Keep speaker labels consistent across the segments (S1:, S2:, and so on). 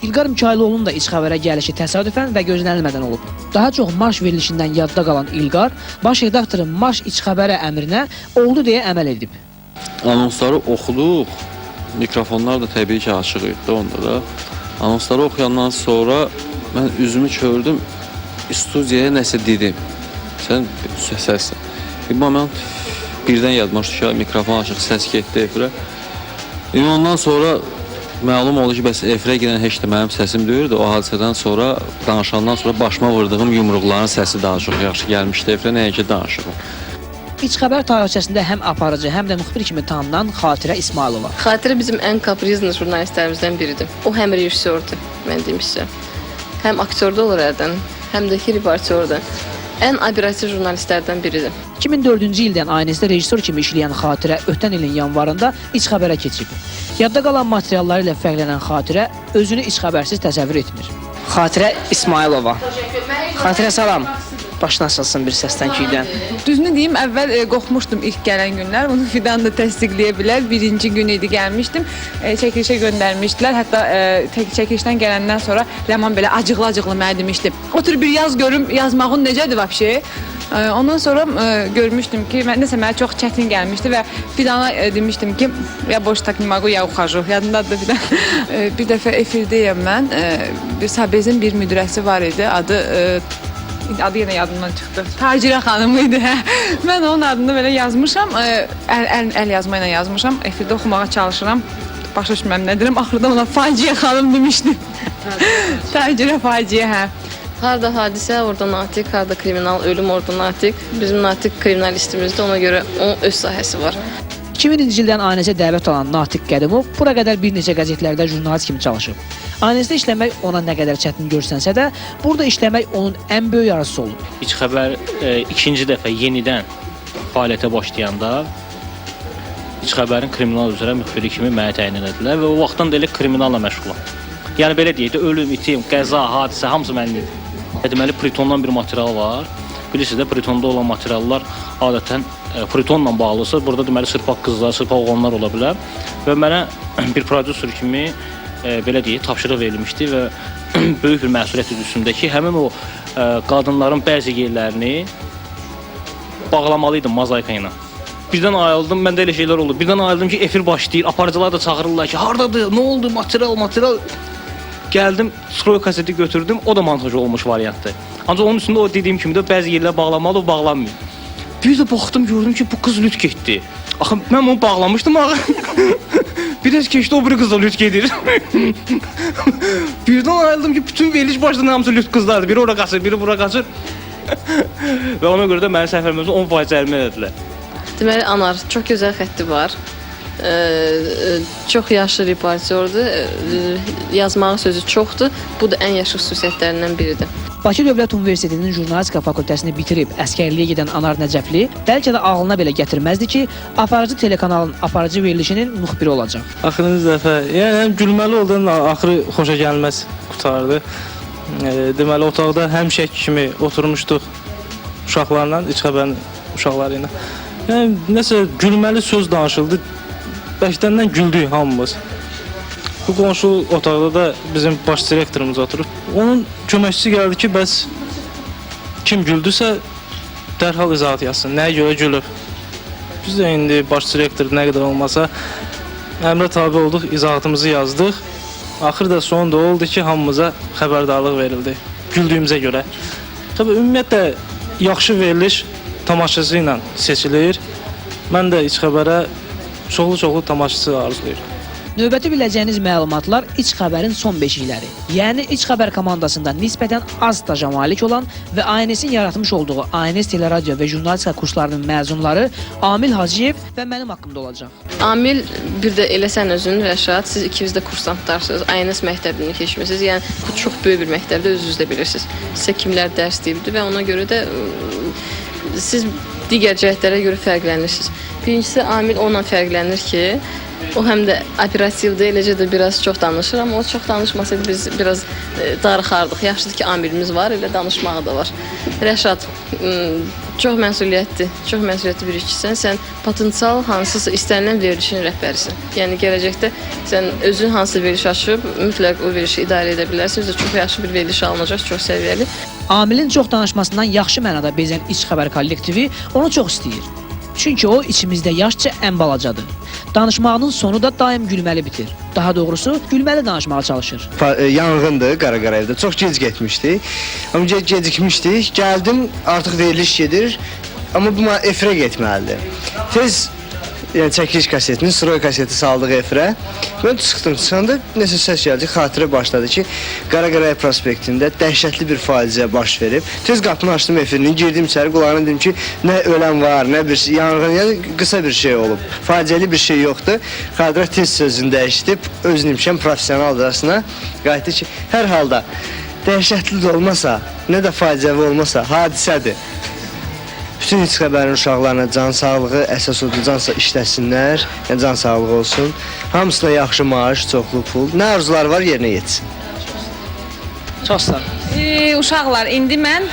S1: İlqar Mikayıloğlu'nun da iç xəbərə gəlişi təsadüfən və gözlənilmədən olub. Daha çox marş verilişindən yadda qalan İlqar, baş redaktorun marş iç xəbərə əmrinə oldu deyə əməl edib.
S2: Anonsları oxuduq, mikrofonlar da təbii ki açıq idi onda da. Anonsları oxuyandan sonra mən üzümü çördüm, studiyaya nəsə dedim. Sən səslə. Bir moment birdən yadıma düşdü ki, mikrofon açıq, səs getdi efirə. Ondan sonra məlum oldu ki, bəs efirə girən heç də mənim səsim deyirdi. O hadisədən sonra, danışandan sonra başıma vurdığım yumruqların səsi daha çox yaxşı gəlmişdi efirə, nəyə ki danışırım.
S1: İç xəbər tarixçəsində həm aparıcı, həm də müxbir kimi tanınan Xatirə İsmailova.
S3: Xatirə bizim ən kaprizli jurnalistlərimizdən biridir. O həm rejissordur, mən demişəm. Həm aktyorda olur hərdən, həm də ki reportyordur. Ən operativ jurnalistlərdən biridir.
S1: 2004-cü ildən ANS-də rejissor kimi işləyən Xatirə ötən ilin yanvarında iç xəbərə keçib. Yadda qalan materialları ilə fərqlənən Xatirə özünü iç xəbərsiz təsəvvür etmir. Xatirə İsmailova. Xatirə salam. Başına açılsın bir səslənkidən.
S4: Düzünü deyim, əvvəl qorxmuşdum ilk gələn günlər. Bunu Fidan da təsdiqləyə bilər. Birinci gün idi gəlmişdim. Çəkilişə göndərmişdilər. Hətta çəkilişdən gələndən sonra Ləman belə acıqlı-acıqlı mənə demişdi. Otur bir yaz görüm, yazmağın necədir vəbşi? Ondan sonra görmüşdüm ki, nəsə mənə çox çətin gəlmişdi və Fidana demişdim ki, ya boş tak ne могу, ya uxaju. Yadındadır Fidan. Bir dəfə efirdəyəm mən. Sabezin bir müdirəsi var idi. Adı yenə yadımdan çıxdı. Tacirə xanımı idi. Mən onun adını belə yazmışam. Əl yazma ilə yazmışam. Efirdə oxumağa çalışıram. Başa düşməm nə deyirəm. Axırda ona faciə xanım demişdim. Tacirə faciə, hə.
S3: Harda hadisə, orada natiq, harda kriminal, ölüm, orada natiq. Bizim natiq kriminalistimizdə, ona görə onun öz sahəsi var.
S1: 2000-ci ildən ANS-ə dəvət alan Natiq Qədimov bura qədər bir neçə qəzetlərdə jurnalist kimi çalışıb. ANS-də işləmək ona nə qədər çətin görsənsə də, burada işləmək onun ən böyük arzusu olub.
S5: İç xəbər ikinci dəfə yenidən fəaliyyətə başlayanda İç xəbərin kriminal üzrə müxbiri kimi mənə təyin edildilər və o vaxtdan da elə kriminalla məşğulam. Yəni belə deyək də, ölüm, itim, qəza, hadisə hamısı mənim idi. Deməli, Pritondan bir material var. Bilirsiniz də, Pritonda olan materiallar adətən Pritonla bağlısı. Burada deməli sırpaq qızlar, sırpaq oğlanlar ola bilər. Və mənə bir prodüser kimi belə deyək, tapşırıq verilmişdi və böyük bir məsuliyyət üstündəki həmin o qadınların bəzi yerlərini bağlamalıydım mozaika ilə. Birdən ayıldım, məndə elə şeylər oldu. Birdən ayıldım ki, efir başlayır, aparıcılar da çağırırlar ki, hardadır, nə oldu, material. Gəldim, skroy kaseti götürdüm, o da montaj olmuş variantdır. Ancaq onun üstündə o dediyim kimi də bəzi yerlər bağlamalı, o bağlanmıyor. Bir də baxdım, gördüm ki, bu qız lüt getdi. Axı, mən onu bağlamışdım, biraz keçdi, o biri qız da lüt gedir. Birdən ayıldım ki, bütün veriliş başladan hamısı lüt qızlardır. Biri ora qaçır, biri bura qaçır. Və ona görə də mənim səhvlərimizə 10% cərimə edildilər.
S3: Deməli, Anar, çox gözəl xətti var. Çox yaxşı reportyordur. Yazmağı sözü çoxdur. Bu da ən yaxşı xüsusiyyətlərindən biridir.
S1: Bakı Dövlət Universitetinin jurnalistika fakültəsini bitirib əskərliyə gedən Anar Nəcəfli bəlkə də ağlına belə gətirməzdi ki, aparıcı telekanalın aparıcı verilişinin müxbiri olacaq.
S6: Axırıncı dəfə, yəni gülməli oldu, axırı xoşa gəlməz qutardı. Deməli, otaqda həmişək kimi oturmuşduq uşaqlarla, iç xəbərin uşaqları ilə. Yəni, nəsə gülməli söz danışıldı, bəkdəndən güldük hamımız. Bu qonşu otaqda da bizim baş direktorumuz oturur. Onun köməkçisi gəldi ki, bəs kim güldüsə dərhal izahat yazsın, nəyə görə gülüb. Biz də indi baş direktor nə qədər olmasa əmrə tabi olduq, izahatımızı yazdıq. Axır da sonunda oldu ki, hamımıza xəbərdarlıq verildi, güldüyümüzə görə. Tabii, ümumiyyətlə, yaxşı veriliş tamaşaçısı ilə seçilir. Mən də iç xəbərə çoxlu tamaşaçı arzulayıram.
S1: Növbəti biləcəyiniz məlumatlar iç xəbərin son beşikləri. Yəni iç xəbər komandasında nisbətən az staja malik olan və ANS-in yaratmış olduğu ANS teleradio və jurnalistika kurslarının məzunları Amil Hacıyev və mənim haqqımda olacaq.
S3: Amil, bir də elə sən özün Rəşad, siz ikiniz də kursantlarsınız, ANS məktəbini keçmişsiniz. Yəni bu çox böyük bir məktəbdə özünüz də bilirsiniz. Sizə kimlər dərs deyibdi və ona görə də siz digər cəhətlərə görə fərqlənirsiniz. Birincisi, Amil onunla fərqlənir ki, O həm də operativdir, eləcə də biraz çox danışır, amma o çox danışmasaydı biz biraz darıxardıq. Yaxşıdır ki, amirimiz var, elə danışmağı da var. Rəşad, çox məsuliyyətli bir işçisən. Sən potensial hansısa istənilən verilişin rəhbərisin. Yəni gələcəkdə sən özün hansı veriliş açıb, mütləq o verilişi idarə edə bilərsən. Özü də çox yaxşı bir veriliş alınacaq, çox səviyyəli.
S1: Amilin çox danışmasından yaxşı mənada bezən İç Xəbər kollektivi onu çox istəyir. Çünki o içimizdə yaşca ən balacadır. Danışmağının sonu da daim gülməli bitir. Daha doğrusu gülməli danışmağa çalışır.
S7: Yanğındır Qaraevdə. Çox gec getmişdik. Amma gecikmişdik. Gəldim, artıq veriliş gedir. Amma bu efirə getməlidir. Tez yəni çəkiliş kasetini, stroy kaseti saldıq efirə. Mən çıxanda nəsə səs gəldi, xatirə başladı ki, Qaraev prospektində dəhşətli bir faciə baş verib. Tez qapını açdım efirinin, girdim içəri, qulağına dedim ki, nə ölən var, nə bir yanğın, yəni qısa bir şey olub. Faciəli bir şey yoxdur. Xatirə tez sözünü dəyişdirib, özünümşən professional arasına qayıtdı ki, hər halda dəhşətli də olmasa, nə də faciəvi olmasa, hadisədir. Bütün İç Xəbərin uşaqlarına can sağlığı, əsas odur, cansa işləsinlər, yəni can sağlığı olsun. Hamısına yaxşı maaş, çoxlu pul, nə arzular var yerinə yetsin.
S1: Çox sağ ol.
S4: Uşaqlar, indi mən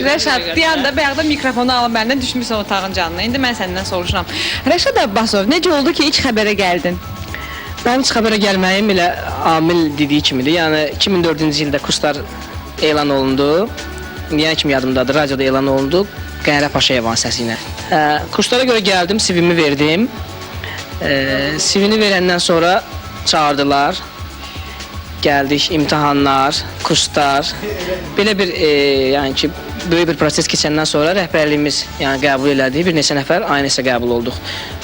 S4: Rəşad, bir anda bayaqda mikrofonu alıb məndən düşmüsən otağın canına. İndi mən səndən soruşuram. Rəşad Abbasov, necə oldu ki, İç Xəbərə gəldin?
S8: Mənim İç Xəbərə gəlməyim elə Amil dediyi kimidir. Yəni 2004-cü ildə kurslar elan olundu. Yəni kimi yadımdadır, radioda elan olundu. Qəhərə Paşayevan səsi ilə. Kurslara görə gəldim, CV-mi verdim. CV-ni verəndən sonra çağırdılar. Gəldik, imtahanlar, kurslar. Belə bir yəni ki, böyük bir proses keçəndən sonra rəhbərliyimiz yəni qəbul elədi. Bir neçə nəfər ANS-ə qəbul olduq.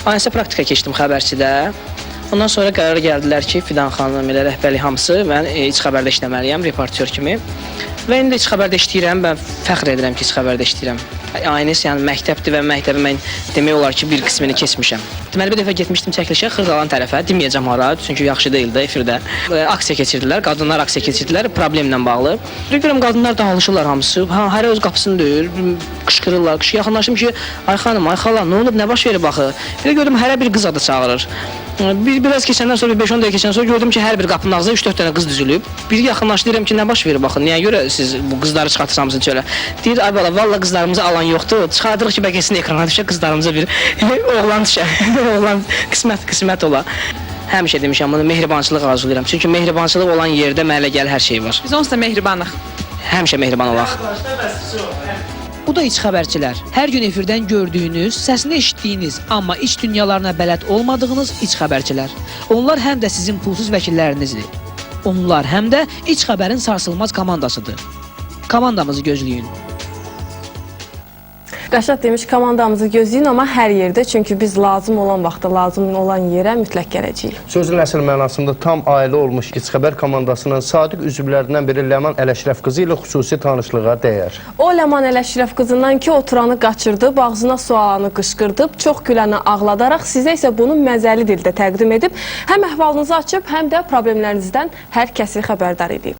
S8: ANS-ə praktika keçdim xəbərçidə. Ondan sonra qərara gəldilər ki, Fidan xanım ilə rəhbərlik hamısı mən İç Xəbərdə işləməliyəm, reportyor kimi. Və indi İç Xəbərdə işləyirəm, mən fəxr edirəm ki, İç Xəbərdə işləyirəm. ANS yəni məktəbdir və məktəbi mən demək olar ki, bir qismini keçmişəm. Deməli bir dəfə getmişdim çəkilişə Xırdalan tərəfə, deməyəcəm hara, çünki yaxşı deyildi efirdə. Aksiya keçirdilər, qadınlar aksiya keçirdilər problemlə bağlı. Görürəm qadınlar dağılışırlar hamısı, hərə öz qapısını döyür, qışqırırlar. Yaxınlaşdım ki, ay xanım, ay xala, nə olub, nə baş verib axı? Bir gördüm hərə bir qız adı çağırır. Biraz keçəndən sonra 5-10 dəqiqə keçəndən sonra gördüm ki, hər bir qapının ağzına 3-4 dənə qız düzülüb. Bir yaxınlaşdırıram ki, nə baş verib axı? Niyə görə siz bu qızları çıxartırsınız çölə? Deyir, ay bala, valla qızlarımızı alan yoxdur. Çıxardırıq ki, bəlkə sizin ekrana düşə, qızlarımıza bir oğlan düşə. Oğlan qismət ola. Həmişə demişəm bunu, mehribançılıq arzulayıram. Çünki mehribançılıq olan yerdə mənə elə gəlir hər şey var.
S4: Biz onsuz da mehribanıq.
S8: Həmişə mehriban olaq.
S1: Bu da İç Xəbərçilər. Hər gün efirdən gördüyünüz, səsini eşitdiyiniz, amma iç dünyalarına bələd olmadığınız İç Xəbərçilər. Onlar həm də sizin pulsuz vəkillərinizdir. Onlar həm də İç Xəbərin sarsılmaz komandasıdır. Komandamızı gözləyin.
S9: Rəşad demiş, komandamızı gözləyin, amma hər yerdə, çünki biz lazım olan vaxtda, lazım olan yerə mütləq gələcəyik.
S10: Sözün əsl mənasında tam ailə olmuş İç Xəbər komandasının sadiq üzvlərindən biri Ləman Ələşrəf qızı ilə xüsusi tanışlığa dəyər.
S9: O, Ləman Ələşrəf qızından ki, oturanı qaçırdı, ağzına sualanı qışqırdıb, çox güləni ağladaraq sizə isə bunu məzəli dildə təqdim edib, həm əhvalınızı açıb, həm də problemlərinizdən hər kəsi xəbərdar edib.